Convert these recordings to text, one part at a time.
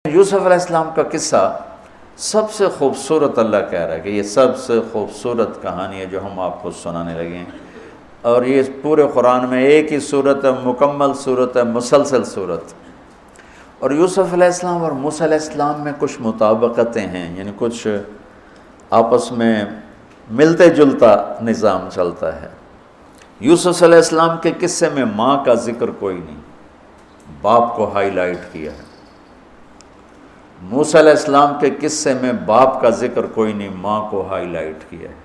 یوسف علیہ السلام کا قصہ سب سے خوبصورت اللہ کہہ رہا ہے کہ یہ سب سے خوبصورت کہانی ہے جو ہم آپ کو سنانے لگے ہیں، اور یہ پورے قرآن میں ایک ہی صورت ہے، مکمل صورت ہے، مسلسل صورت۔ اور یوسف علیہ السلام اور موسیٰ علیہ السلام میں کچھ مطابقتیں ہیں، یعنی کچھ آپس میں ملتے جلتا نظام چلتا ہے۔ یوسف علیہ السلام کے قصے میں ماں کا ذکر کوئی نہیں، باپ کو ہائی لائٹ کیا ہے۔ موسیٰ علیہ السلام کے قصے میں باپ کا ذکر کوئی نہیں، ماں کو ہائی لائٹ کیا ہے۔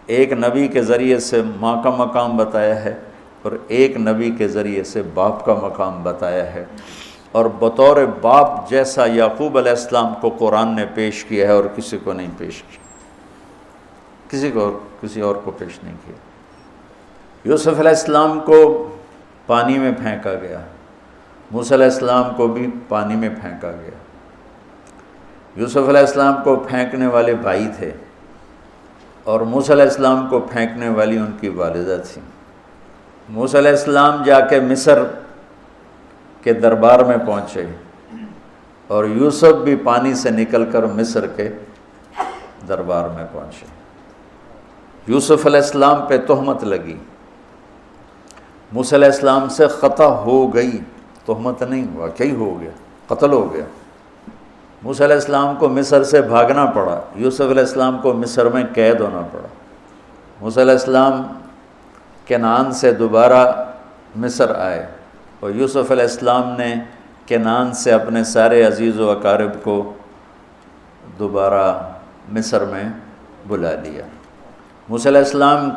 ایک نبی کے ذریعے سے ماں کا مقام بتایا ہے اور ایک نبی کے ذریعے سے باپ کا مقام بتایا ہے، اور بطور باپ جیسا یعقوب علیہ السلام کو قرآن نے پیش کیا ہے اور کسی کو نہیں پیش کیا، کسی اور کو پیش نہیں کیا۔ یوسف علیہ السلام کو پانی میں پھینکا گیا، موسیٰ علیہ السلام کو بھی پانی میں پھینکا گیا۔ یوسف علیہ السلام کو پھینکنے والے بھائی تھے اور موسیٰ علیہ السلام کو پھینکنے والی ان کی والدہ تھی۔ موسیٰ علیہ السلام جا کے مصر کے دربار میں پہنچے اور یوسف بھی پانی سے نکل کر مصر کے دربار میں پہنچے۔ یوسف علیہ السلام پہ تہمت لگی، موسیٰ علیہ السلام سے خطا ہو گئی، تہمت نہیں، واقعی ہو گیا، قتل ہو گیا۔ موسیٰ علیہ السلام کو مصر سے بھاگنا پڑا، یوسف علیہ السلام کو مصر میں قید ہونا پڑا۔ موسیٰ علیہ السلام کنعان سے دوبارہ مصر آئے اور یوسف علیہ السلام نے کنعان سے اپنے سارے عزیز و اقارب کو دوبارہ مصر میں بلا لیا۔ موسیٰ علیہ السلام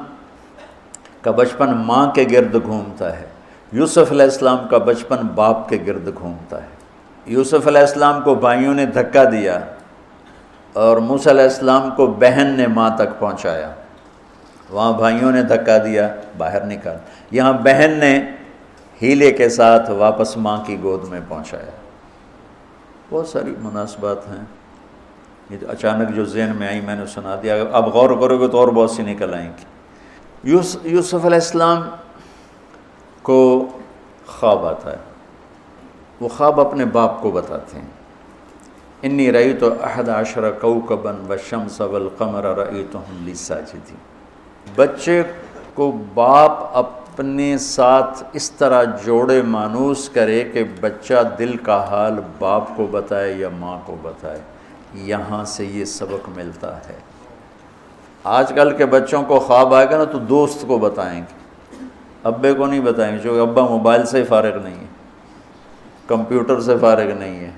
کا بچپن ماں کے گرد گھومتا ہے، یوسف علیہ السلام کا بچپن باپ کے گرد گھومتا ہے۔ یوسف علیہ السلام کو بھائیوں نے دھکا دیا اور موسیٰ علیہ السلام کو بہن نے ماں تک پہنچایا۔ وہاں بھائیوں نے دھکا دیا، باہر نکال، یہاں بہن نے ہیلے کے ساتھ واپس ماں کی گود میں پہنچایا۔ بہت ساری مناسبات ہیں، یہ اچانک جو ذہن میں آئی میں نے سنا دیا، اب غور کرو گے تو اور بہت سی نکل آئیں گی۔ یوسف علیہ السلام کو خواب آتا ہے، وہ خواب اپنے باپ کو بتاتے ہیں۔ انی رأیت 11 کوكبا والشمس والقمر رأیتهم لی ساجدین۔ بچے کو باپ اپنے ساتھ اس طرح جوڑے مانوس کرے کہ بچہ دل کا حال باپ کو بتائے یا ماں کو بتائے، یہاں سے یہ سبق ملتا ہے۔ آج کل کے بچوں کو خواب آئے گا نا تو دوست کو بتائیں گے، ابے کو نہیں بتائیں گے، جو ابا موبائل سے فارغ نہیں ہے، کمپیوٹر سے فارغ نہیں ہے،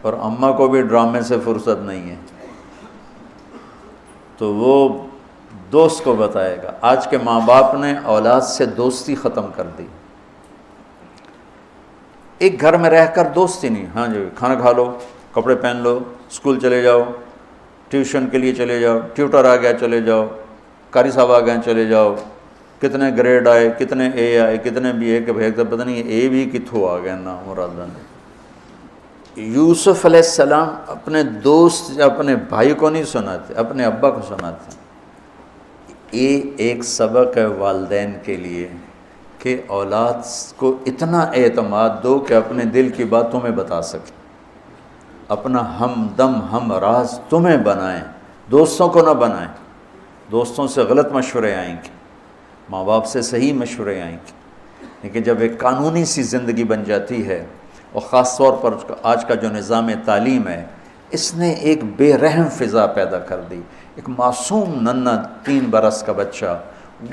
اور اماں کو بھی ڈرامے سے فرصت نہیں ہے، تو وہ دوست کو بتائے گا۔ آج کے ماں باپ نے اولاد سے دوستی ختم کر دی، ایک گھر میں رہ کر دوستی نہیں، ہاں جی کھانا کھا لو، کپڑے پہن لو، اسکول چلے جاؤ، ٹیوشن کے لیے چلے جاؤ، ٹیوٹر آ گیا چلے جاؤ، قاری صاحب آ گئے چلے جاؤ، کتنے گریڈ آئے، کتنے اے آئے، کتنے بی اے کے بھیج تو پتہ نہیں اے بھی کتھوں آ گیا نا مرادہ نے۔ یوسف علیہ السلام اپنے دوست اپنے بھائی کو نہیں سناتے، اپنے ابا کو سناتے۔ یہ ایک سبق ہے والدین کے لیے کہ اولاد کو اتنا اعتماد دو کہ اپنے دل کی بات تمہیں بتا سکے، اپنا ہمدم ہم راز تمہیں بنائیں، دوستوں کو نہ بنائیں۔ دوستوں سے غلط مشورے آئیں گے، ماں باپ سے صحیح مشورے آئیں گے، لیکن جب ایک قانونی سی زندگی بن جاتی ہے، اور خاص طور پر آج کا جو نظام تعلیم ہے، اس نے ایک بے رحم فضا پیدا کر دی۔ ایک معصوم ننھا 3 برس کا بچہ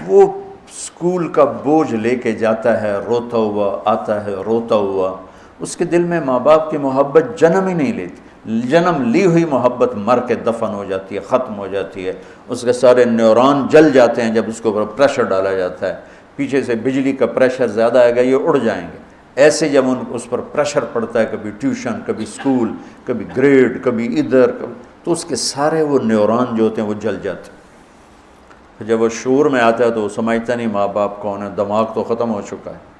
وہ اسکول کا بوجھ لے کے جاتا ہے روتا ہوا، آتا ہے روتا ہوا، اس کے دل میں ماں باپ کی محبت جنم ہی نہیں لیتی، جنم لی ہوئی محبت مر کے دفن ہو جاتی ہے، ختم ہو جاتی ہے، اس کے سارے نیورون جل جاتے ہیں جب اس کے اوپر پریشر ڈالا جاتا ہے، پیچھے سے بجلی کا پریشر زیادہ آئے گا یہ اڑ جائیں گے۔ ایسے جب اس پر پریشر پڑتا ہے، کبھی ٹیوشن، کبھی اسکول، کبھی گریڈ، کبھی ادھر، تو اس کے سارے وہ نیورون جو ہوتے ہیں وہ جل جاتے ہیں۔ جب وہ شعور میں آتا ہے تو وہ سمجھتا نہیں ماں باپ کون ہے، دماغ تو ختم ہو چکا ہے۔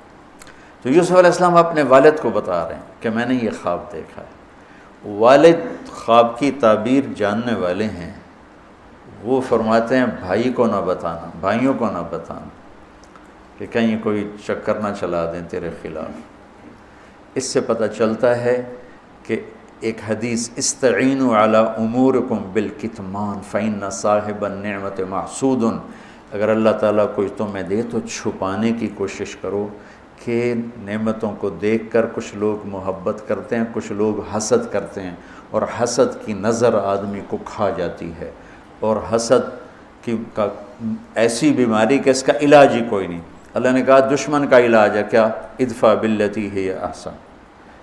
تو یوسف علیہ السلام اپنے والد کو بتا رہے ہیں کہ میں نے یہ خواب دیکھا ہے۔ والد خواب کی تعبیر جاننے والے ہیں، وہ فرماتے ہیں بھائی کو نہ بتانا، بھائیوں کو نہ بتانا، کہ کہیں کوئی چکر نہ چلا دیں تیرے خلاف۔ اس سے پتہ چلتا ہے کہ ایک حدیث استعینوا علی امورکم بالکتمان فإن صاحب النعمت محسود، اگر اللہ تعالیٰ کوئی تمہیں دے تو چھپانے کی کوشش کرو، کہ نعمتوں کو دیکھ کر کچھ لوگ محبت کرتے ہیں، کچھ لوگ حسد کرتے ہیں، اور حسد کی نظر آدمی کو کھا جاتی ہے، اور حسد کا ایسی بیماری کہ اس کا علاج ہی کوئی نہیں۔ اللہ نے کہا دشمن کا علاج ہے کیا؟ ادفع باللتی ہی احسن،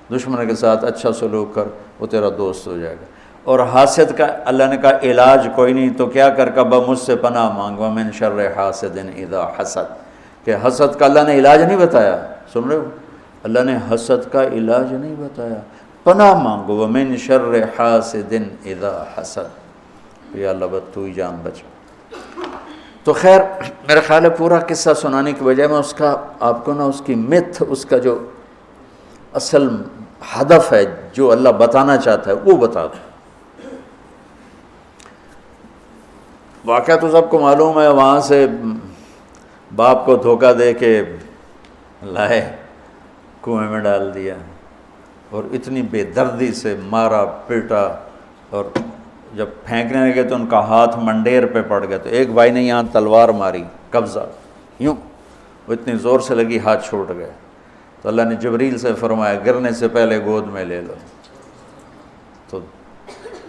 دشمن کے ساتھ اچھا سلوک کر، وہ تیرا دوست ہو جائے گا۔ اور حاسد کا اللہ نے کہا علاج کوئی نہیں، تو کیا کر کبا مجھ سے پناہ مانگ، ومن شر حاسد اذا حسد، کہ حسد کا اللہ نے علاج نہیں بتایا، سن رہے ہو؟ اللہ نے حسد کا علاج نہیں بتایا، پناہ مانگو، ومن شر حاسد اذا حسد، یا اللہ بس تو ہی جان بچا۔ تو خیر میرا خیال ہے پورا قصہ سنانے کی بجائے میں اس کا آپ کو اس کی متھ، اس کا جو اصل ہدف ہے جو اللہ بتانا چاہتا ہے وہ بتا دوں۔ واقعہ تو سب کو معلوم ہے، وہاں سے باپ کو دھوکہ دے کے لائے، کنویں میں ڈال دیا، اور اتنی بے دردی سے مارا پیٹا، اور جب پھینکنے لگے تو ان کا ہاتھ منڈیر پہ پڑ گیا، تو ایک بھائی نے یہاں تلوار ماری، قبضہ یوں، وہ اتنی زور سے لگی ہاتھ چھوٹ گئے، تو اللہ نے جبریل سے فرمایا گرنے سے پہلے گود میں لے لو، تو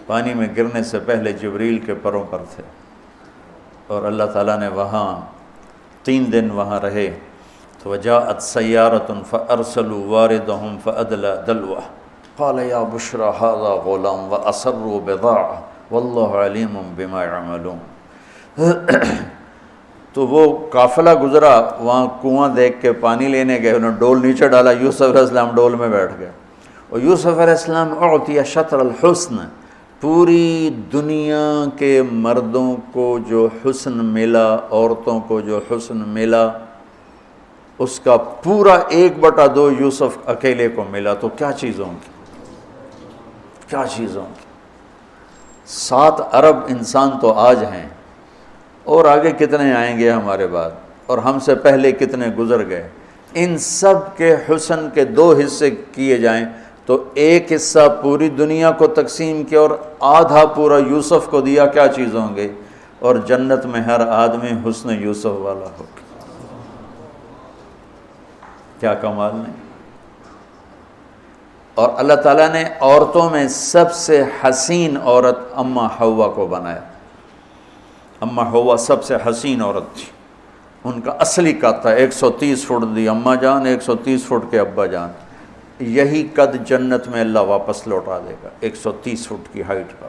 پانی میں گرنے سے پہلے جبریل کے پروں پر تھے، اور اللہ تعالیٰ نے وہاں 3 دن وہاں رہے، تو وجاءت سیارۃ فارسلوا واردہم فادلی دلوہ قال یا بشری ھذا غلام واسروا بضاعہ واللہ علیم بما یعملون۔ تو وہ قافلہ گزرا، وہاں کنواں دیکھ کے پانی لینے گئے، انہوں نے ڈول نیچے ڈالا، یوسف علیہ السلام ڈول میں بیٹھ گئے، اور یوسف علیہ السلام اعطی شطر الحسن، پوری دنیا کے مردوں کو جو حسن ملا، عورتوں کو جو حسن ملا، اس کا پورا 1/2 یوسف اکیلے کو ملا، تو کیا چیزوں کی، کیا چیزوں کی۔ 7 ارب انسان تو آج ہیں، اور آگے کتنے آئیں گے ہمارے بعد، اور ہم سے پہلے کتنے گزر گئے۔ ان سب کے حسن کے 2 حصے کیے جائیں تو 1 حصہ پوری دنیا کو تقسیم کیا اور آدھا پورا یوسف کو دیا، کیا چیز ہوں گے؟ اور جنت میں ہر آدمی حسن یوسف والا ہو، کیا کمال نہیں۔ اور اللہ تعالیٰ نے عورتوں میں سب سے حسین عورت اماں حوا کو بنایا، اماں حوا سب سے حسین عورت تھی، ان کا اصلی قد تھا 130 فٹ دی اماں جان، 130 فٹ کے ابا جان، یہی قد جنت میں اللہ واپس لوٹا دے گا 130 فٹ کی ہائٹ پر۔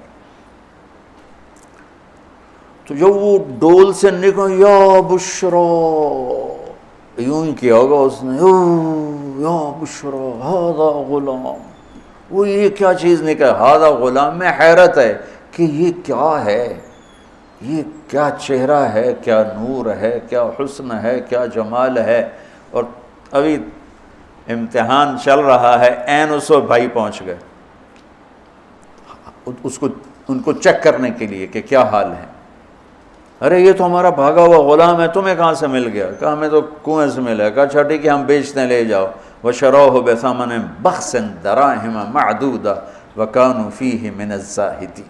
تو جو وہ ڈول سے نکل یا بشرا، یوں ہی کیا ہوگا اس نے، یا بشرا ھذا غلام، وہ یہ کیا چیز نکل، ھذا غلام، میں حیرت ہے کہ یہ کیا ہے، یہ کیا چہرہ ہے، کیا نور ہے، کیا حسن ہے، کیا جمال ہے۔ اور ابھی امتحان چل رہا ہے، عین اس وقت بھائی پہنچ گئے ان کو چیک کرنے کے لیے کہ کیا حال ہے۔ ارے یہ تو ہمارا بھاگا ہوا غلام ہے، تمہیں کہاں سے مل گیا؟ کہا ہمیں تو کنویں سے ملا ہے۔ کہا اچھا ٹھیک ہے ہم بیچتے ہیں، لے جاؤ۔ وَشَرَوْهُ بِثَمَنٍ بَخْسٍ دَرَاهِمَ مَعْدُودَةٍ وَكَانُوا فِيهِ مِنَ الزَّاهِدِينَ۔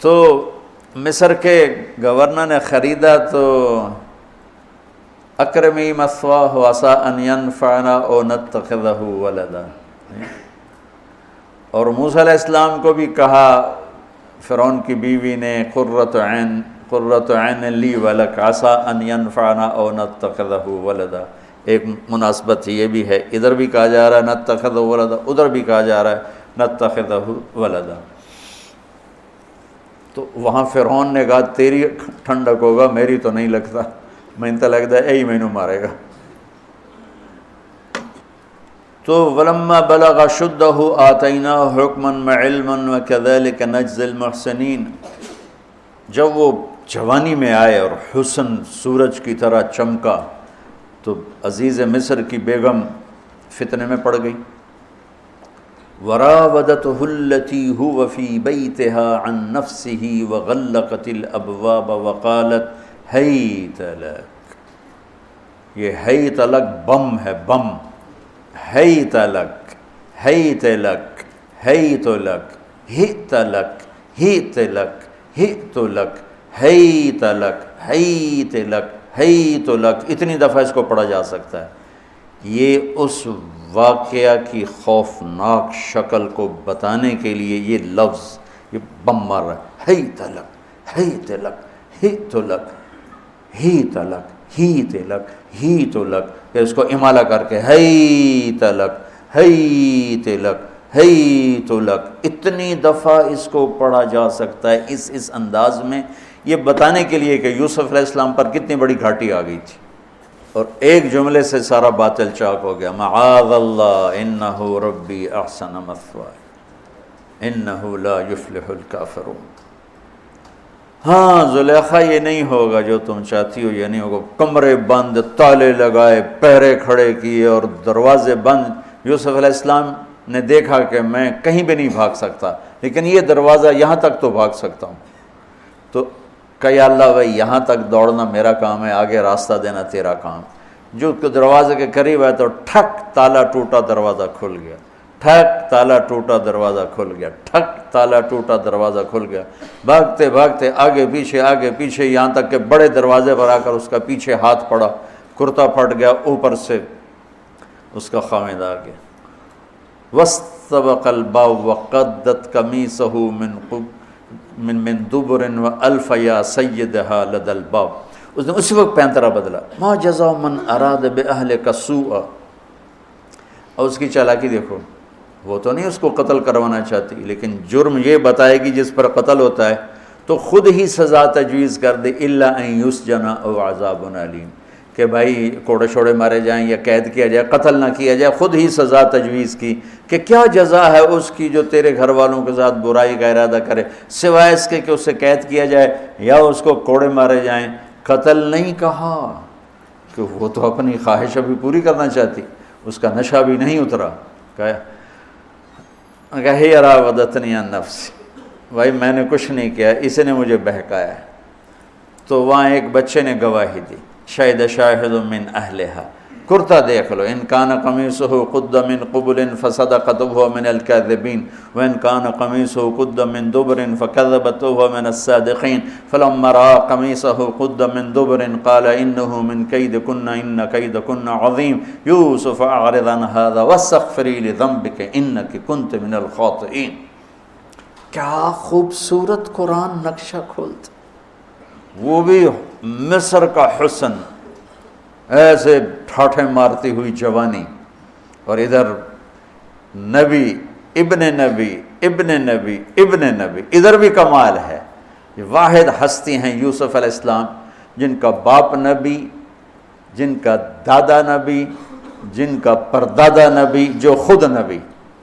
تو مصر کے گورنر نے خریدا تو اکرمی مثواہ وعسیٰ ان ینفعنا او نتخذہ ولدا، اور موسیٰ علیہ السلام کو بھی کہا فرعون کی بیوی نے قرۃ عین لی ولک عسیٰ ان ینفعنا او نتخذہ ولدا۔ ایک مناسبت یہ بھی ہے، ادھر بھی کہا جا رہا ہے نتخذہ ولدا، ادھر بھی کہا جا رہا ہے نتخذہ ولدا۔ تو وہاں فرعون نے کہا تیری ٹھنڈک ہوگا، میری تو نہیں لگتا، میں تو لگتا ہے یہی مینوں مارے گا۔ تو وَلَمَّا بَلَغَ شُدَّهُ آتَيْنَاهُ حُكْمًا وَعِلْمًا وَكَذَلِكَ نَجْزِي الْمُحْسِنِينَ۔ جب وہ جوانی میں آئے اور حسن سورج کی طرح چمکا تو عزیز مصر کی بیگم فتنے میں پڑ گئی۔ وراودته التي هو في بيتها عن نفسه وغلقت الابواب وقالت هيت لك، یہ ہیت لک بم ہے، بم، ہیت لک، حیت لک حیت لک ہت لک ہت لک ہت لک حیت لک حیت لک حیت لک، اتنی دفعہ اس کو پڑھا جا سکتا ہے۔ یہ اس واقعہ کی خوفناک شکل کو بتانے کے لیے یہ لفظ، یہ بم مار رہا ہے، حیت لک حیت لک ہت لک ہیت لک ہیت لک ہیت لک، پھر اس کو امالہ کر کے حیت لک حیت لک حیت لک، اتنی دفعہ اس کو پڑھا جا سکتا ہے اس انداز میں، یہ بتانے کے لیے کہ یوسف علیہ السلام پر کتنی بڑی گھاٹی آ گئی تھی، اور ایک جملے سے سارا باطل چاک ہو گیا، معاذ اللہ انہ ربی احسن مثوایا انہ لا یفلح الکافرون۔ ہاں زلیخا یہ نہیں ہوگا جو تم چاہتی ہو، یہ نہیں ہوگا، کمرے بند، تالے لگائے، پہرے کھڑے کیے اور دروازے بند۔ یوسف علیہ السلام نے دیکھا کہ میں کہیں بھی نہیں بھاگ سکتا، لیکن یہ دروازہ یہاں تک تو بھاگ سکتا ہوں، تو کہ یا اللہ بھائی یہاں تک دوڑنا میرا کام ہے، آگے راستہ دینا تیرا کام۔ جو دروازے کے قریب ہے تو ٹھک تالا ٹوٹا دروازہ کھل گیا، ٹھک تالا ٹوٹا دروازہ کھل گیا، ٹھک تالا ٹوٹا دروازہ کھل گیا، بھاگتے بھاگتے آگے پیچھے یہاں تک کہ بڑے دروازے پر آ کر اس کا پیچھے ہاتھ پڑا، کرتا پھٹ گیا، اوپر سے اس کا خامد آ گیا۔ وَاسْتَبَقَ الْبَابُ وَقَدَّتْ قَمِيصَهُ من دبر وَأَلْفَ يَا سَيِّدَهَا لَدَى الْبَابِ، اس نے اسی وقت پینترا بدلا، مَا جَزَاءُ مَنْ أَرَادَ بِأَهْلِكَ سُوءًا، اور اس کی چالاکی دیکھو، وہ تو نہیں اس کو قتل کروانا چاہتی، لیکن جرم یہ بتائے گی جس پر قتل ہوتا ہے تو خود ہی سزا تجویز کر دے، إِلَّا أَن يُسْجَنَ أَوْ عَذَابٌ أَلِيمٌ، کہ بھائی کوڑے شوڑے مارے جائیں یا قید کیا جائے، قتل نہ کیا جائے، خود ہی سزا تجویز کی کہ کیا جزا ہے اس کی جو تیرے گھر والوں کے ساتھ برائی کا ارادہ کرے، سوائے اس کے کہ اسے قید کیا جائے یا اس کو کوڑے مارے جائیں۔ قتل نہیں کہا کہ وہ تو اپنی خواہش ابھی پوری کرنا چاہتی، اس کا نشہ بھی نہیں اترا، کہا ہی راودتنی عن نفسی، بھائی میں نے کچھ نہیں کیا، اس نے مجھے بہکایا ہے۔ تو وہاں ایک بچے نے گواہی دی، شاہد شاہد من اہلہا، کرتا دیکھ لو، ان کان قمیصہ قد من قبل فصدقت وهو من الكاذبین وان کان قمیصہ قد من دبر فکذبت وهو من الصادقین فلما رأى قمیصہ قد من دبر قال انه من کیدکن ان کیدکن عظیم یوسف اعرض عن هذا واستغفری لذنبک انک کنت من الخاطئین۔ کیا خوبصورت قرآن نقشہ کھولتا، وہ بھی مصر کا حسن، ایسے ٹھاٹھے مارتی ہوئی جوانی، اور ادھر نبی ابن نبی ابن نبی ابن نبی، ادھر بھی کمال ہے۔ یہ واحد ہستی ہیں یوسف علیہ السلام، جن کا باپ نبی، جن کا دادا نبی، جن کا پردادا نبی، جو خود نبی۔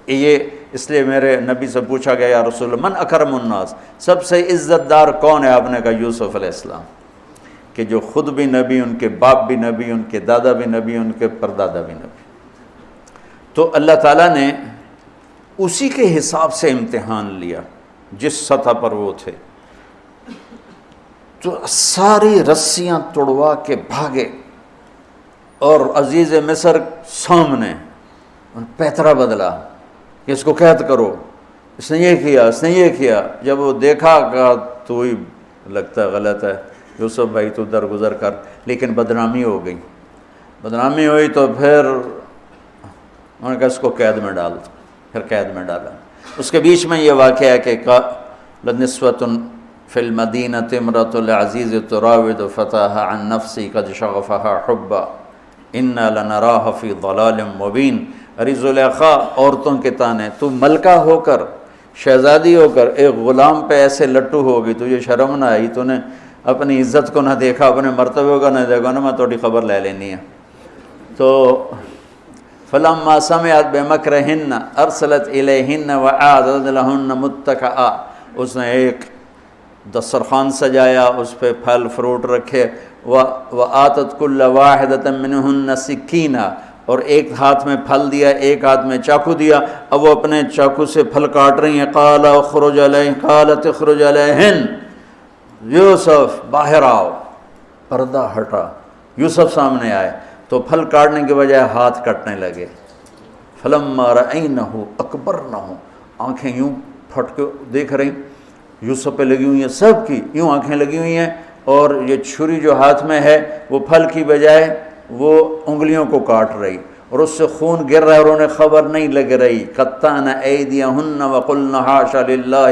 یہ اس لیے میرے نبی سے پوچھا گیا، یا رسول اللہ من اکرم الناس، سب سے عزت دار کون ہے؟ آپ نے کہا یوسف علیہ السلام، کہ جو خود بھی نبی، ان کے باپ بھی نبی، ان کے دادا بھی نبی، ان کے پردادا بھی نبی۔ تو اللہ تعالیٰ نے اسی کے حساب سے امتحان لیا جس سطح پر وہ تھے، تو ساری رسیاں توڑوا کے بھاگے، اور عزیز مصر سامنے پیترا بدلا کہ اس کو قید کرو، اس نے یہ کیا، اس نے یہ کیا۔ جب وہ دیکھا کہ تو ہی لگتا ہے غلط ہے، یوسف بھائی تو درگزر کر، لیکن بدنامی ہو گئی، بدنامی ہوئی تو پھر انہوں نے کہا اس کو قید میں ڈال دو، پھر قید میں ڈالا۔ اس کے بیچ میں یہ واقعہ ہے کہ لنسوۃ فی المدینۃ امرأۃ العزیز تراود فتاها عن نفسی قد شغفها حبا انا لنراها فی ضلال مبین۔ ارے زلیخا، عورتوں کے تانے، تو ملکہ ہو کر، شہزادی ہو کر ایک غلام پہ ایسے لٹو ہوگی، تجھے شرم نہ آئی؟ تو نے اپنی عزت کو نہ دیکھا، اپنے مرتبے کو نہ دیکھا، میں تھوڑی خبر لے لینی ہے۔ تو فلما سمعت بمکرہن ارسلت الیہن واعدت لہن متکئا، اس نے ایک دسترخوان سجایا، اس پہ پھل فروٹ رکھے، وآتت کل واحدۃ منہن سکینہ، اور ایک ہاتھ میں پھل دیا، ایک ہاتھ میں چاقو دیا، اب وہ اپنے چاقو سے پھل کاٹ رہی ہیں۔ قال اخرج علیہن، قالت اخرج علیہن، یوسف باہر آؤ۔ پردہ ہٹا، یوسف سامنے آئے تو پھل کاٹنے کے بجائے ہاتھ کٹنے لگے۔ فلما رأینہ اکبرنہ، آنکھیں یوں پھٹ کے دیکھ رہی یوسف پہ لگی ہوئی ہیں، سب کی یوں آنکھیں لگی ہوئی ہیں، اور یہ چھری جو ہاتھ میں ہے وہ پھل کی بجائے وہ انگلیوں کو کاٹ رہی، اور اس سے خون گر رہا ہے اور انہیں خبر نہیں لگ رہی۔ قطعن ایدیہن وقلن حاشا للہ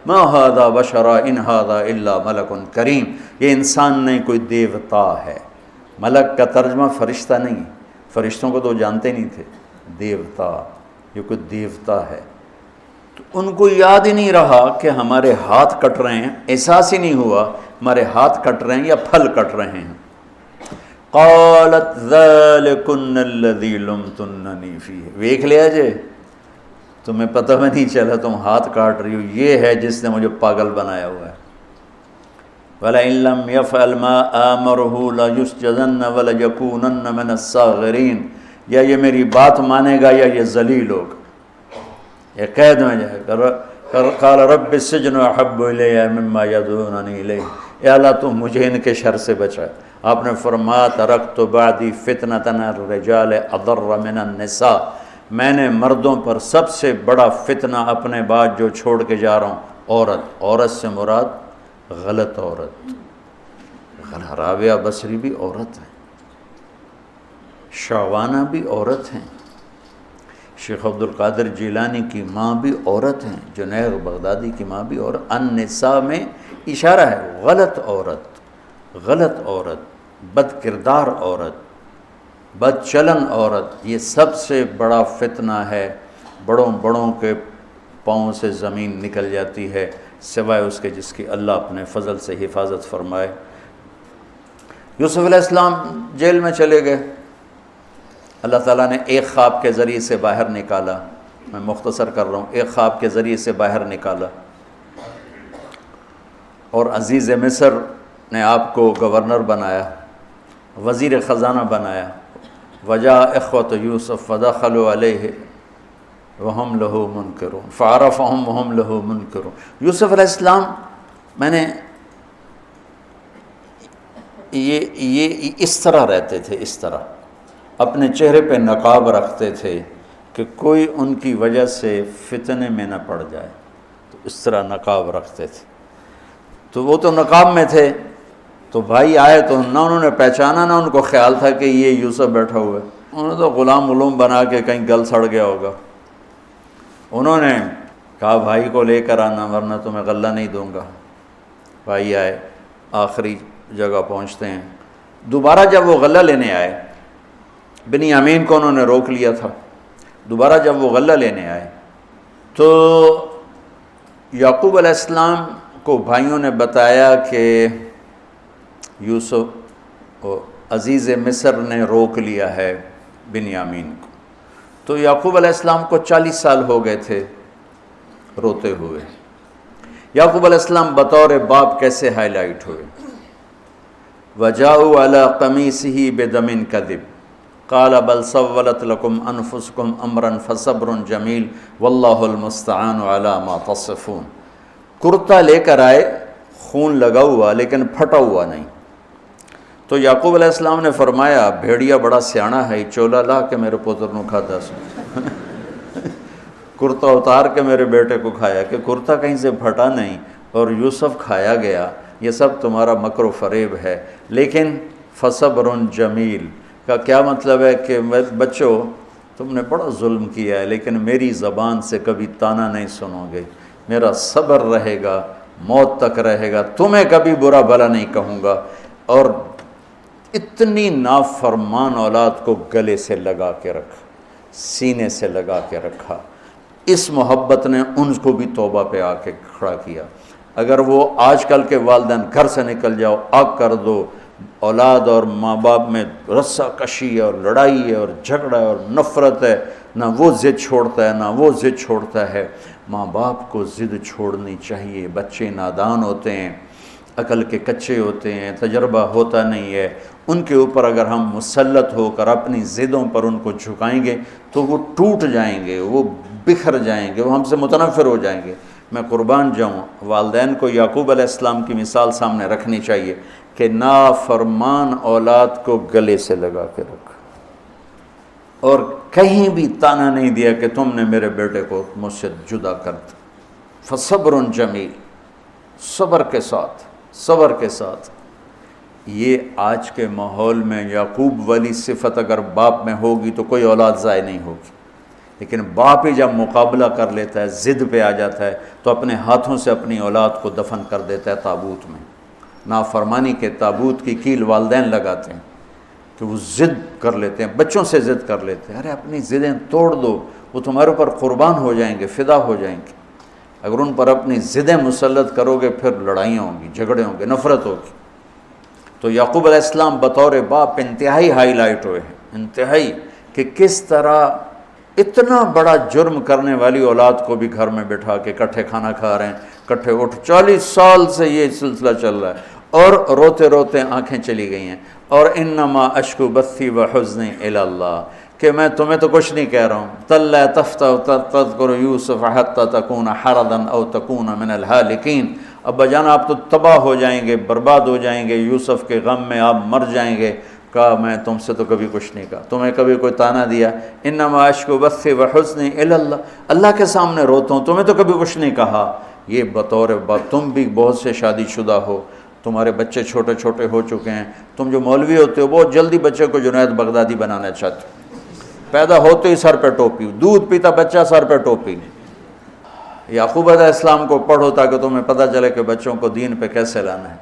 ما ھذا بشرا ان ھذا الا ملک کریم، یہ انسان نہیں، کوئی دیوتا ہے۔ ملک کا ترجمہ فرشتہ نہیں، فرشتوں کو تو جانتے نہیں تھے، دیوتا، یہ کوئی دیوتا ہے۔ تو ان کو یاد ہی نہیں رہا کہ ہمارے ہاتھ کٹ رہے ہیں، احساس ہی نہیں ہوا ہمارے ہاتھ کٹ رہے ہیں یا پھل کٹ رہے ہیں۔ قالت ذالکن الذی لمتننی فیہ، ویکھ لیا جے، تمہیں پتہ بھی نہیں چلا تم ہاتھ کاٹ رہی ہو، یہ ہے جس نے مجھے پاگل بنایا ہوا ہے۔ وَلَئِن لَّمْ يَفْعَلْ مَا آمَرُهُ لَيُسْجَنَنَّ وَلَيَكُونَنَّ مِنَ الصَّاغِرِينَ، یا یہ میری بات مانے گا یا یہ ذلیل ہوگا، یہ قید میں جائے گا۔ قال رب السجن احب الی مما یدعوننی الیہ، اے اللہ تو مجھے ان کے شر سے بچا۔ آپ نے فرمایا ترکت بعدی فتنۃ الرجال اضر من النساء، میں نے مردوں پر سب سے بڑا فتنہ اپنے بعد جو چھوڑ کے جا رہا ہوں عورت۔ عورت سے مراد غلط عورت، رابعہ بصری بھی عورت ہیں، شعوانہ بھی عورت ہیں، شیخ عبد القادر جیلانی کی ماں بھی عورت ہیں، جنید بغدادی کی ماں بھی عورت۔ النساء میں اشارہ ہے غلط عورت، غلط عورت، بد کردار عورت، بد چلن عورت، یہ سب سے بڑا فتنہ ہے۔ بڑوں بڑوں کے پاؤں سے زمین نکل جاتی ہے سوائے اس کے جس کی اللہ اپنے فضل سے حفاظت فرمائے۔ یوسف علیہ السلام جیل میں چلے گئے، اللہ تعالیٰ نے ایک خواب کے ذریعے سے باہر نکالا، میں مختصر کر رہا ہوں، ایک خواب کے ذریعے سے باہر نکالا، اور عزیز مصر نے آپ کو گورنر بنایا، وزیر خزانہ بنایا۔ وجاء اخوۃ یوسف فدخلوا علیہ وہم لہ منکرون فعرفہم وہم لہ منکرون۔ یوسف علیہ السلام میں نے یہ اس طرح رہتے تھے، اس طرح اپنے چہرے پہ نقاب رکھتے تھے کہ کوئی ان کی وجہ سے فتنے میں نہ پڑ جائے، تو اس طرح نقاب رکھتے تھے۔ تو وہ تو نقاب میں تھے، تو بھائی آئے تو نہ انہوں نے پہچانا، نہ ان کو خیال تھا کہ یہ یوسف بیٹھا ہوا ہے، انہوں نے تو غلام علوم بنا کے کہیں گل سڑ گیا ہوگا۔ انہوں نے کہا بھائی کو لے کر آنا ورنہ تمہیں غلہ نہیں دوں گا۔ بھائی آئے، آخری جگہ پہنچتے ہیں۔ دوبارہ جب وہ غلہ لینے آئے، بنیامین کو انہوں نے روک لیا تھا، دوبارہ جب وہ غلہ لینے آئے تو یعقوب علیہ السلام کو بھائیوں نے بتایا کہ یوسف عزیز مصر نے روک لیا ہے بنیامین کو۔ تو یعقوب علیہ السلام کو 40 سال ہو گئے تھے روتے ہوئے۔ یعقوب علیہ السلام بطور باپ کیسے ہائی لائٹ ہوئے؟ وَجَاءُوا عَلَىٰ قَمِيصِهِ بِدَمٍ كَذِبٍ قَالَ بَلْ سَوَّلَتْ لَكُمْ أَنفُسُكُمْ أَمْرًا فَصَبْرٌ جَمِيلٌ وَاللَّهُ الْمُسْتَعَانُ عَلَىٰ مَا تَصِفُونَ۔ کرتا لے کر آئے، خون لگا ہوا لیکن پھٹا ہوا نہیں۔ تو یعقوب علیہ السلام نے فرمایا بھیڑیا بڑا سیانا ہے، چولا لا کے میرے پوتر نو کھاتا سو کرتا اتار کے میرے بیٹے کو کھایا، کہ کرتا کہیں سے پھٹا نہیں اور یوسف کھایا گیا، یہ سب تمہارا مکر و فریب ہے۔ لیکن فصبر جمیل کا کیا مطلب ہے کہ بچوں تم نے بڑا ظلم کیا ہے لیکن میری زبان سے کبھی تانا نہیں سنو گے، میرا صبر رہے گا، موت تک رہے گا، تمہیں کبھی برا بھلا نہیں کہوں گا۔ اور اتنی نافرمان اولاد کو گلے سے لگا کے رکھا، سینے سے لگا کے رکھا۔ اس محبت نے ان کو بھی توبہ پہ آ کے کھڑا کیا۔ اگر وہ آج کل کے والدین گھر سے نکل جاؤ، آگ کر دو، اولاد اور ماں باپ میں رسہ کشی ہے اور لڑائی ہے اور جھگڑا ہے اور نفرت ہے، نہ وہ ضد چھوڑتا ہے نہ وہ ضد چھوڑتا ہے۔ ماں باپ کو ضد چھوڑنی چاہیے، بچے نادان ہوتے ہیں، عقل کے کچے ہوتے ہیں، تجربہ ہوتا نہیں ہے، ان کے اوپر اگر ہم مسلط ہو کر اپنی ضدوں پر ان کو جھکائیں گے تو وہ ٹوٹ جائیں گے، وہ بکھر جائیں گے، وہ ہم سے متنفر ہو جائیں گے۔ میں قربان جاؤں، والدین کو یعقوب علیہ السلام کی مثال سامنے رکھنی چاہیے کہ نافرمان اولاد کو گلے سے لگا کے رکھا اور کہیں بھی تانا نہیں دیا کہ تم نے میرے بیٹے کو مجھ سے جدا کر دیا۔ فصبر جمیل، صبر کے ساتھ۔ یہ آج کے ماحول میں یعقوب والی صفت اگر باپ میں ہوگی تو کوئی اولاد ضائع نہیں ہوگی، لیکن باپ ہی جب مقابلہ کر لیتا ہے، ضد پہ آ جاتا ہے، تو اپنے ہاتھوں سے اپنی اولاد کو دفن کر دیتا ہے تابوت میں۔ نافرمانی کے تابوت کی کیل والدین لگاتے ہیں کہ وہ ضد کر لیتے ہیں، بچوں سے ضد کر لیتے ہیں۔ ارے اپنی ضدیں توڑ دو، وہ تمہارے اوپر قربان ہو جائیں گے، فدا ہو جائیں گے۔ اگر ان پر اپنی ضدیں مسلط کرو گے پھر لڑائیاں ہوں گی، جھگڑے ہوں گے، نفرت ہوگی۔ تو یعقوب علیہ السلام بطور باپ انتہائی ہائی لائٹ ہوئے ہیں، انتہائی، کہ کس طرح اتنا بڑا جرم کرنے والی اولاد کو بھی گھر میں بٹھا کے اکٹھے کھانا کھا رہے ہیں، اکٹھے اٹھ، 40 سال سے یہ سلسلہ چل رہا ہے، اور روتے روتے آنکھیں چلی گئی ہیں۔ اور انما اشکو بثی وحزنی الی اللہ، کہ میں تمہیں تو کچھ نہیں کہہ رہا ہوں، تاللہ تفتح تذکر یوسف حتی تکون حردا او تکون من الہالکین، ابا جان آپ تو تباہ ہو جائیں گے، برباد ہو جائیں گے، یوسف کے غم میں آپ مر جائیں گے۔ کہا میں تم سے تو کبھی کچھ نہیں کہا، تمہیں کبھی کوئی تانا دیا؟ انما اشکو بثی وحزنی الی اللہ، اللہ کے سامنے روتا ہوں، تمہیں تو کبھی کچھ نہیں کہا۔ یہ بطور باپ، تم بھی بہت سے شادی شدہ ہو، تمہارے بچے چھوٹے چھوٹے ہو چکے ہیں، تم جو مولوی ہوتے ہو بہت جلدی بچے کو جنید بغدادی بنانا چاہتے ہو، پیدا ہوتے ہی سر پہ ٹوپی، دودھ پیتا بچہ سر پہ ٹوپی۔ یعقوب علیہ السلام کو پڑھو تاکہ تمہیں پتہ چلے کہ بچوں کو دین پہ کیسے لانا ہے۔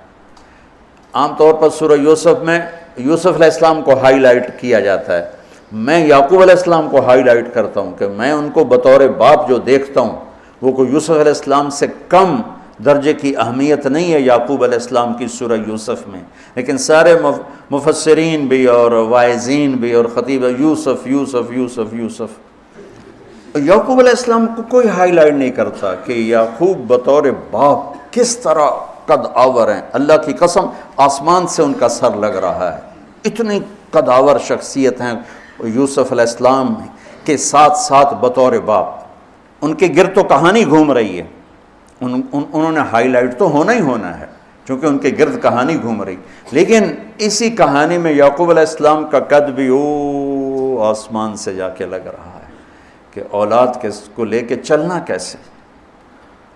عام طور پر سورہ یوسف میں یوسف علیہ السلام کو ہائی لائٹ کیا جاتا ہے، میں یعقوب علیہ السلام کو ہائی لائٹ کرتا ہوں کہ میں ان کو بطور باپ جو دیکھتا ہوں وہ کوئی یوسف علیہ السلام سے کم درجے کی اہمیت نہیں ہے یعقوب علیہ السلام کی سورہ یوسف میں، لیکن سارے مفسرین بھی اور واعظین بھی اور خطیب یوسف یوسف یوسف یوسف، یعقوب علیہ السلام کو کوئی ہائی لائٹ نہیں کرتا کہ یعقوب بطور باپ کس طرح قد آور ہیں۔ اللہ کی قسم آسمان سے ان کا سر لگ رہا ہے، اتنی قد آور شخصیت ہیں یوسف علیہ السلام کے ساتھ ساتھ بطور باپ۔ ان کے گرد تو کہانی گھوم رہی ہے، انہوں نے ہائی لائٹ تو ہونا ہی ہونا ہے چونکہ ان کے گرد کہانی گھوم رہی، لیکن اسی کہانی میں یعقوب علیہ السلام کا قد بھی آسمان سے جا کے لگ رہا ہے کہ اولاد کو لے کے چلنا کیسے،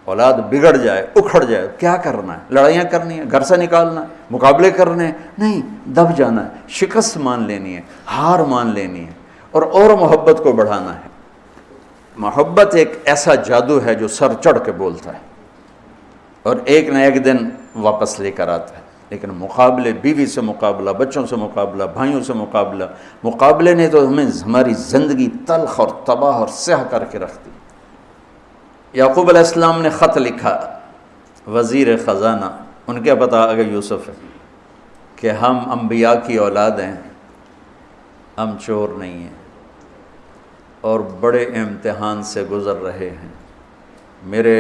اولاد بگڑ جائے، اکھڑ جائے، کیا کرنا ہے؟ لڑائیاں کرنی ہے، گھر سے نکالنا ہے، مقابلے کرنے ہیں؟ نہیں، دب جانا ہے، شکست مان لینی ہے، ہار مان لینی ہے، اور محبت کو بڑھانا ہے۔ محبت ایک ایسا جادو ہے جو سر چڑھ کے بولتا ہے اور ایک نہ ایک دن واپس لے کر آتا ہے، لیکن مقابلے، بیوی سے مقابلہ، بچوں سے مقابلہ، بھائیوں سے مقابلہ، مقابلے نے تو ہمیں ہماری زندگی تلخ اور تباہ اور سیاہ کر کے رکھ دی۔ یعقوب علیہ السلام نے خط لکھا وزیر خزانہ، ان کے پتہ اگر یوسف ہے، کہ ہم انبیاء کی اولاد ہیں، ہم چور نہیں ہیں اور بڑے امتحان سے گزر رہے ہیں۔ میرے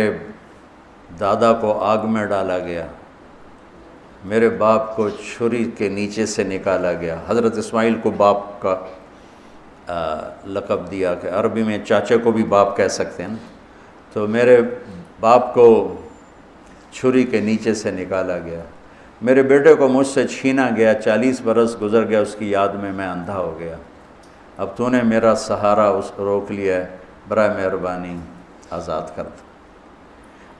دادا کو آگ میں ڈالا گیا، میرے باپ کو چھری کے نیچے سے نکالا گیا۔ حضرت اسماعیل کو باپ کا لقب دیا کہ عربی میں چاچے کو بھی باپ کہہ سکتے ہیں نا، تو میرے باپ کو چھری کے نیچے سے نکالا گیا، میرے بیٹے کو مجھ سے چھینا گیا، 40 برس گزر گیا، اس کی یاد میں میں اندھا ہو گیا، اب تو نے میرا سہارا روک لیا ہے، برائے مہربانی آزاد کر دو۔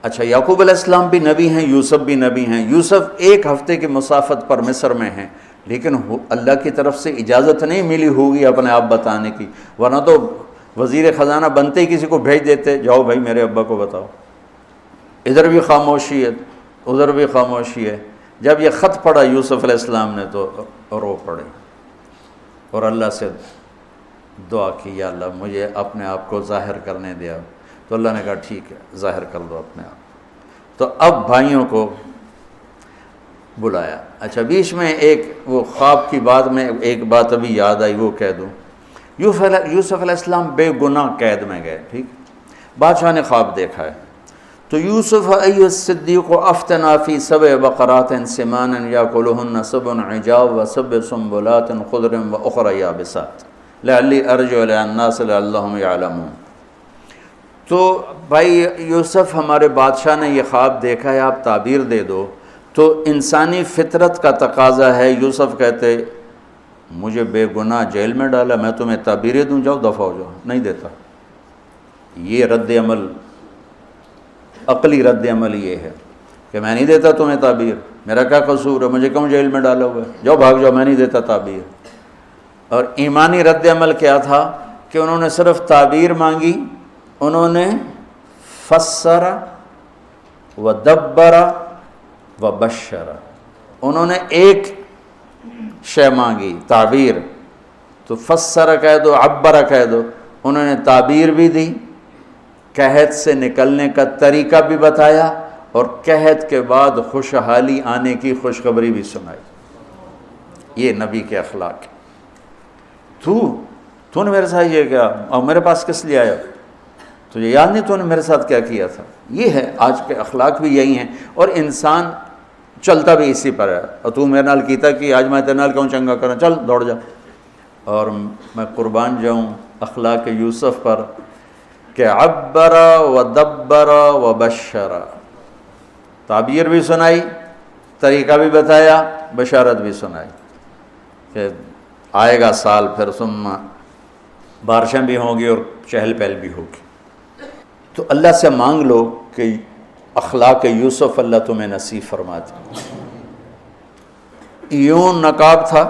اچھا، یعقوب علیہ السلام بھی نبی ہیں، یوسف بھی نبی ہیں۔ یوسف ایک ہفتے کی مسافت پر مصر میں ہیں، لیکن اللہ کی طرف سے اجازت نہیں ملی ہوگی اپنے آپ بتانے کی، ورنہ تو وزیر خزانہ بنتے ہی کسی کو بھیج دیتے، جاؤ بھائی میرے ابا کو بتاؤ۔ ادھر بھی خاموشی ہے، ادھر بھی خاموشی ہے۔ جب یہ خط پڑھا یوسف علیہ السلام نے تو رو پڑے اور اللہ سے دعا کی، یا اللہ مجھے اپنے آپ کو ظاہر کرنے دیا۔ تو اللہ نے کہا ٹھیک ہے، ظاہر کر دو اپنے آپ۔ تو اب بھائیوں کو بلایا۔ اچھا، بیچ میں ایک وہ خواب کی بات میں ایک بات ابھی یاد آئی، وہ کہہ دوں۔ یوسف علیہ السلام بے گناہ قید میں گئے، ٹھیک، بادشاہ نے خواب دیکھا ہے، تو یوسف ایھا الصدیق افتنا فی 7 بقرات سمان یاکلہن 7 عجاف و7 سنبلات خضر واخری یابسات لعلی ارجع الی الناس لعلہم یعلمون۔ تو بھائی یوسف، ہمارے بادشاہ نے یہ خواب دیکھا ہے، آپ تعبیر دے دو۔ تو انسانی فطرت کا تقاضا ہے، یوسف کہتے مجھے بے گناہ جیل میں ڈالا، میں تمہیں تعبیریں دوں، جاؤ دفع ہو جاؤ، نہیں دیتا۔ یہ رد عمل، عقلی رد عمل یہ ہے کہ میں نہیں دیتا تمہیں تعبیر، میرا کیا قصور ہے، مجھے کیوں جیل میں ڈالا ہوا ہے، جاؤ بھاگ جاؤ، میں نہیں دیتا تعبیر۔ اور ایمانی رد عمل کیا تھا کہ انہوں نے صرف تعبیر مانگی، انہوں نے فسر و دبر و بشر، انہوں نے ایک شے مانگی تعبیر، تو فسر کہہ دو، عبر کہہ دو، انہوں نے تعبیر بھی دی، قحط سے نکلنے کا طریقہ بھی بتایا، اور قحط کے بعد خوشحالی آنے کی خوشخبری بھی سنائی۔ یہ نبی کے اخلاق ہے۔ تو نے میرے ساتھ یہ کیا، اور میرے پاس کس لیے آیا، تجھے یاد نہیں تو نے میرے ساتھ کیا کیا تھا؟ یہ ہے آج کے اخلاق بھی یہی ہیں، اور انسان چلتا بھی اسی پر ہے۔ اور تو میرے نال کیتا کہ آج میں تیرے نال کیوں چنگا کرنا، چل دوڑ جا۔ اور میں قربان جاؤں اخلاق یوسف پر کہ عبر و دبر و بشر، تعبیر بھی سنائی، طریقہ بھی بتایا، بشارت بھی سنائی کہ آئے گا سال، پھر ثم بارشیں بھی ہوں گی اور چہل پہل بھی ہوگی۔ تو اللہ سے مانگ لو کہ اخلاق یوسف اللہ تمہیں نصیب فرما دے۔ یوں نقاب تھا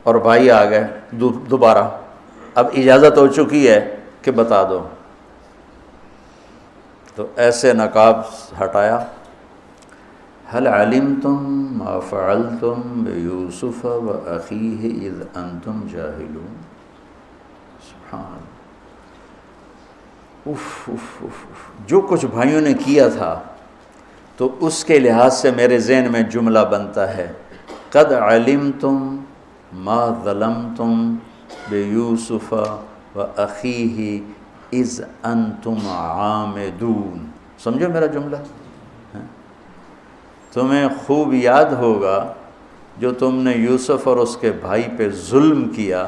اور بھائی آ گئے دوبارہ، اب اجازت ہو چکی ہے کہ بتا دو، تو ایسے نقاب ہٹایا، هل علمتم ما فعلتم بيوسف وأخيه إذ أنتم جاهلون۔ سبحان اللہ، جو کچھ بھائیوں نے کیا تھا تو اس کے لحاظ سے میرے ذہن میں جملہ بنتا ہے، قد علمتم ما ظلمتم بیوسف وأخیہ اذ انتم عامدون۔ سمجھو میرا جملہ؟ تمہیں خوب یاد ہوگا جو تم نے یوسف اور اس کے بھائی پہ ظلم کیا،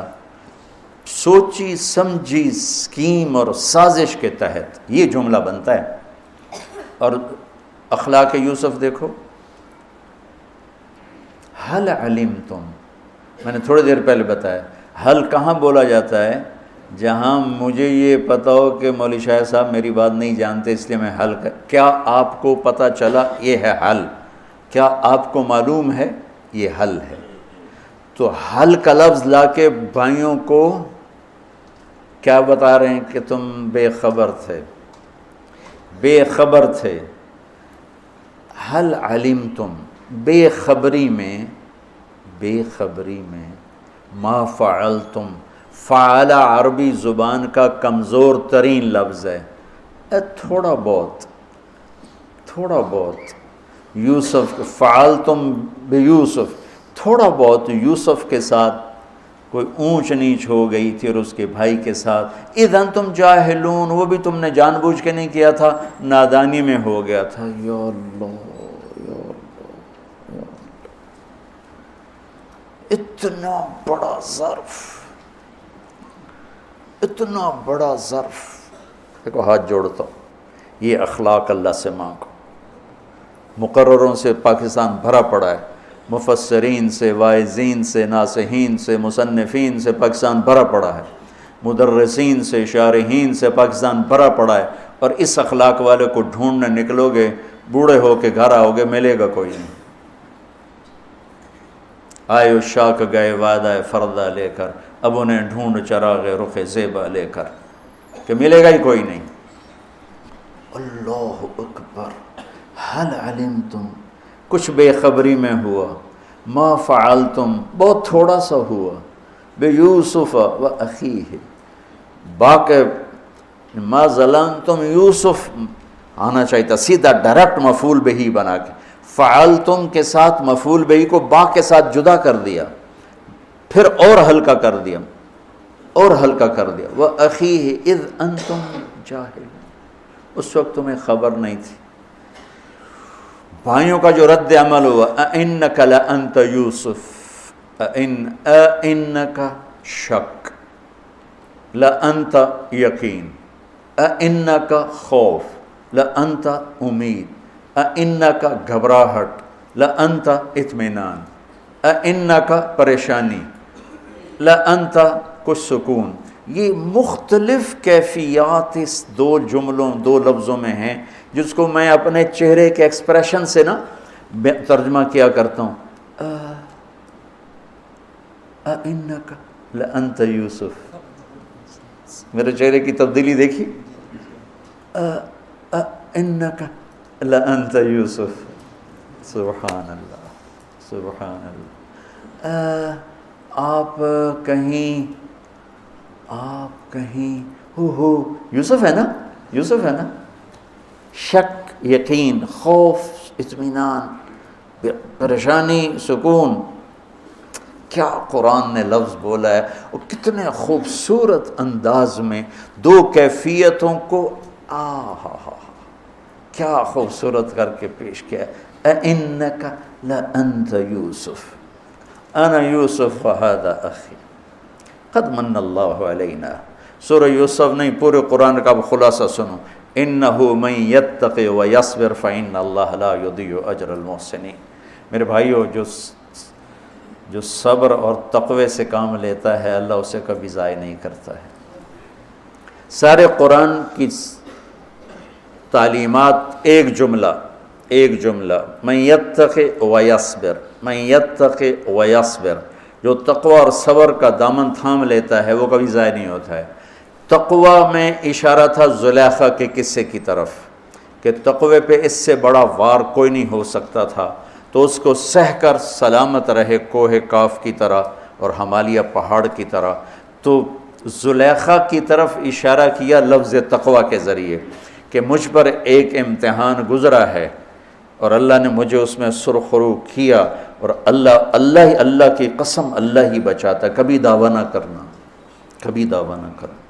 سوچی سمجھی اسکیم اور سازش کے تحت، یہ جملہ بنتا ہے۔ اور اخلاق یوسف دیکھو، حل علمتم، میں نے تھوڑی دیر پہلے بتایا، حل کہاں بولا جاتا ہے؟ جہاں مجھے یہ پتہ ہو کہ مولوی شاہ صاحب میری بات نہیں جانتے اس لیے میں حل کیا آپ کو پتہ چلا، یہ ہے حل، کیا آپ کو معلوم ہے، یہ حل ہے۔ تو حل کا لفظ لا کے بھائیوں کو کیا بتا رہے ہیں کہ تم بے خبر تھے، بے خبر تھے۔ حل علمتم، بے خبری میں ما فعلتم، فعل عربی زبان کا کمزور ترین لفظ ہے، تھوڑا بہت یوسف، فعلتم بیوسف، تھوڑا بہت یوسف کے ساتھ کوئی اونچ نیچ ہو گئی تھی اور اس کے بھائی کے ساتھ، اذ انتم جاہلون، وہ بھی تم نے جان بوجھ کے نہیں کیا تھا، نادانی میں ہو گیا تھا۔ یا اللہ، یا اللہ، یا اللہ، اتنا بڑا ظرف، اتنا بڑا ظرف۔ دیکھو ہاتھ جوڑتا ہوں، یہ اخلاق اللہ سے مانگو۔ مقرروں سے پاکستان بھرا پڑا ہے، مفسرین سے، واعظین سے، ناصحین سے، مصنفین سے پاکستان بھرا پڑا ہے، مدرسین سے، شارحین سے پاکستان بھرا پڑا ہے، اور اس اخلاق والے کو ڈھونڈنے نکلو گے، بوڑھے ہو کے گھر آؤ گے، ملے گا کوئی نہیں۔ آئے شاک گئے وعدہ فردہ لے کر، اب انہیں ڈھونڈ چراغ رخ زیبا لے کر، کہ ملے گا ہی کوئی نہیں۔ اللہ اکبر، حل علمتم، کچھ بے خبری میں ہوا، ما فعلتم، بہت تھوڑا سا ہوا، بے یوسف و اخیہ، باقی ما ظلمتم، یوسف آنا چاہیے تھا سیدھا ڈائریکٹ مفعول بہی بنا کے، فعلتم کے ساتھ مفعول بہی کو با کے ساتھ جدا کر دیا، پھر اور ہلکا کر دیا، وَأَخِيهِ إِذْ أَنْتُمْ جَاهِلُونَ، اس وقت تمہیں خبر نہیں تھی۔ بھائیوں کا جو رد عمل ہوا، أَإِنَّكَ لَأَنْتَ يُوسُف، أَإِنَّكَ شک، لَأَنْتَ یقین، أَإِنَّكَ خوف، لَأَنْتَ امید، أَإِنَّكَ گھبراہٹ، لَأَنْتَ اطمینان۔ انکا پریشانی، لانت کچھ سکون، یہ مختلف کیفیات اس دو جملوں دو لفظوں میں ہیں، جس کو میں اپنے چہرے کے ایکسپریشن سے نا ترجمہ کیا کرتا ہوں. انکا لانت یوسف، میرے چہرے کی تبدیلی دیکھی، انکا لانت یوسف، سبحان اللہ سبحان اللہ. آپ کہیں ہو یوسف ہے نا، یوسف ہے نا، شک، یقین، خوف، اطمینان، پریشانی، سکون. کیا قرآن نے لفظ بولا ہے، اور کتنے خوبصورت انداز میں دو کیفیتوں کو کیا خوبصورت کر کے پیش کیا ہے. اِنَّكَ لَأَنْتَ يُوسُف اَنَا يُوسُف وَهَذَا أَخِي قَدْ مَنَّ اللَّهُ عَلَيْنَا. سورہ یوسف نہیں، پورے قرآن کا خلاصہ سنو. إِنَّهُ مَن يَتَّقِ وَيَصْبِرْ فَإِنَّ اللَّهَ لَا يُضِيعُ أَجْرَ الْمُحْسِنِينَ. میرے بھائیو، جو صبر اور تقوی سے کام لیتا ہے اللہ اسے کبھی ضائع نہیں کرتا ہے. سارے قرآن کی تعلیمات ایک جملہ من یتق ویصبر، من یتق ویصبر. جو تقوی اور صبر کا دامن تھام لیتا ہے وہ کبھی ضائع نہیں ہوتا ہے. تقوی میں اشارہ تھا زلیخا کے قصے کی طرف کہ تقوی پہ اس سے بڑا وار کوئی نہیں ہو سکتا تھا، تو اس کو سہ کر سلامت رہے کوہ کاف کی طرح اور ہمالیہ پہاڑ کی طرح. تو زلیخا کی طرف اشارہ کیا لفظ تقوی کے ذریعے کہ مجھ پر ایک امتحان گزرا ہے اور اللہ نے مجھے اس میں سرخرو کیا، اور اللہ کی قسم اللہ ہی بچاتا. کبھی دعویٰ نہ کرنا، کبھی دعویٰ نہ کرنا،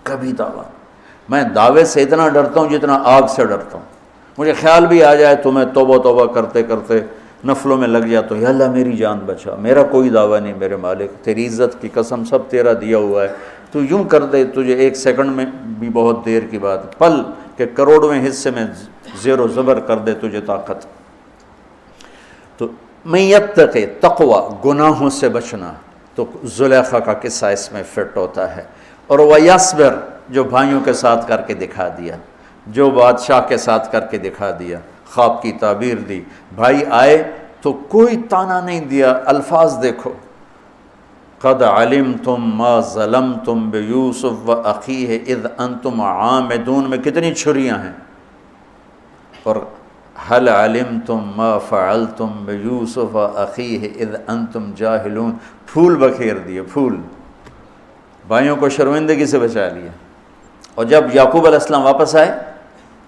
کبھی دعویٰ. میں دعوے سے اتنا ڈرتا ہوں جتنا آگ سے ڈرتا ہوں. مجھے خیال بھی آ جائے تو میں توبہ کرتے کرتے نفلوں میں لگ جاتا ہوں، یا اللہ میری جان بچا، میرا کوئی دعویٰ نہیں میرے مالک، تیری عزت کی قسم سب تیرا دیا ہوا ہے، تو یوں کر دے. تجھے ایک سیکنڈ میں بھی بہت دیر کی بات، پل کہ کروڑویں حصے میں زیر و زبر کر دے تجھے طاقت. تو من یتق، تقوی، گناہوں سے بچنا. تو زلیخا کا قصہ اس میں فٹ ہوتا ہے. اور ویصبر، جو بھائیوں کے ساتھ کر کے دکھا دیا، جو بادشاہ کے ساتھ کر کے دکھا دیا، خواب کی تعبیر دی. بھائی آئے تو کوئی تانا نہیں دیا، الفاظ دیکھو. قد علمتم ما ظلمتم بیوسف واخیہ اذ انتم عامدون میں کتنی چھریاں ہیں. اور هل علمتم ما فعلتم بیوسف واخیہ اذ انتم جاہلون، پھول بکھیر دیے، پھول. بھائیوں کو شرمندگی سے بچا لیا. اور جب یعقوب علیہ السلام واپس آئے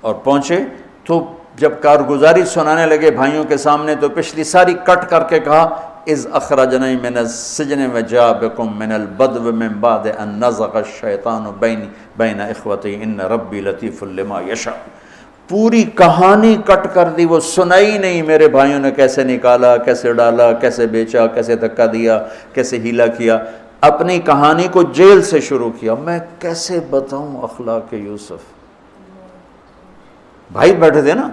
اور پہنچے تو جب کارگزاری سنانے لگے بھائیوں کے سامنے تو پچھلی ساری کٹ کر کے کہا اذ اخرجنی من السجن وجاء بکم من البدو من بعد ان نزغ الشیطان بین اخوتی ان ربی لطیف لما یشاء. پوری کہانی کٹ کر دی، وہ سنائی نہیں میرے بھائیوں نے کیسے نکالا، کیسے ڈالا، کیسے بیچا، کیسے دھکا دیا، کیسے ہیلا کیا. اپنی کہانی کو جیل سے شروع کیا. میں کیسے بتاؤں اخلاق یوسف. بھائی بیٹھے تھے نا،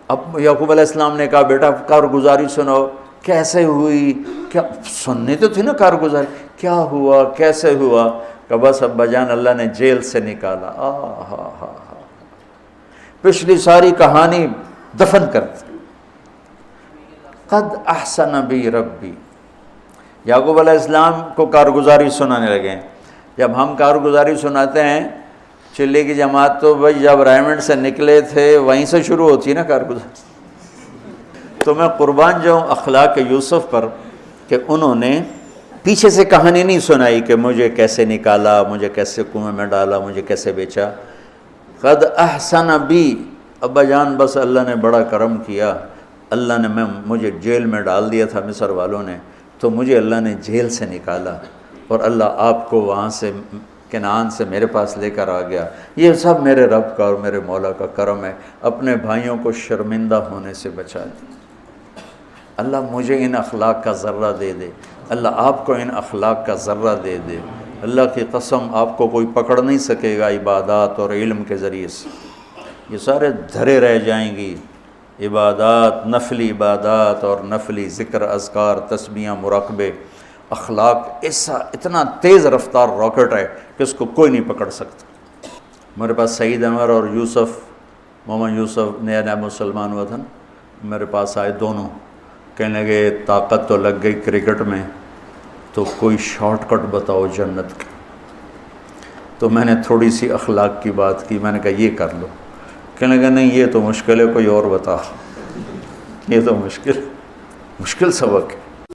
اب یعقوب علیہ السلام نے کہا بیٹا کارگزاری سناؤ، کیسے ہوئی، کیا سننے تو تھی نا کارگزاری، کیا ہوا، کیسے ہوا. کہ بس ابا جان اللہ نے جیل سے نکالا. پچھلی ساری کہانی دفن کر دی. قد احسن بی ربی. یعقوب علیہ السلام کو کارگزاری سنانے لگے. جب ہم کارگزاری سناتے ہیں چلی کی جماعت تو بھائی جب رائمنڈ سے نکلے تھے وہیں سے شروع ہوتی ہے نا کارگزاری. تو میں قربان جاؤں اخلاق یوسف پر کہ انہوں نے پیچھے سے کہانی نہیں سنائی کہ مجھے کیسے نکالا، مجھے کیسے کنویں میں ڈالا، مجھے کیسے بیچا. قد احسن بی، ابا جان بس اللہ نے بڑا کرم کیا، اللہ نے مجھے جیل میں ڈال دیا تھا مصر والوں نے، تو مجھے اللہ نے جیل سے نکالا اور اللہ آپ کو وہاں سے کنعان سے میرے پاس لے کر آ گیا. یہ سب میرے رب کا اور میرے مولا کا کرم ہے. اپنے بھائیوں کو شرمندہ ہونے سے بچا دے. اللہ مجھے ان اخلاق کا ذرہ دے دے، اللہ آپ کو ان اخلاق کا ذرہ دے دے. اللہ کی قسم آپ کو کوئی پکڑ نہیں سکے گا عبادات اور علم کے ذریعے سے. یہ سارے دھرے رہ جائیں گی، عبادات، نفلی عبادات اور نفلی ذکر، اذکار، تسبیحاں، مراقبے، اخلاق ایسا اتنا تیز رفتار راکٹ ہے کہ اس کو کوئی نہیں پکڑ سکتا۔ میرے پاس سعید انور اور یوسف، محمد یوسف نیا نیا مسلمان ہوا تھا، میرے پاس آئے دونوں، کہنے لگے طاقت تو لگ گئی کرکٹ میں، تو کوئی شارٹ کٹ بتاؤ جنت کی۔ تو میں نے تھوڑی سی اخلاق کی بات کی، میں نے کہا یہ کر لو، کہنے لگا نہیں یہ تو مشکل ہے، کوئی اور بتا، یہ تو مشکل سبق ہے۔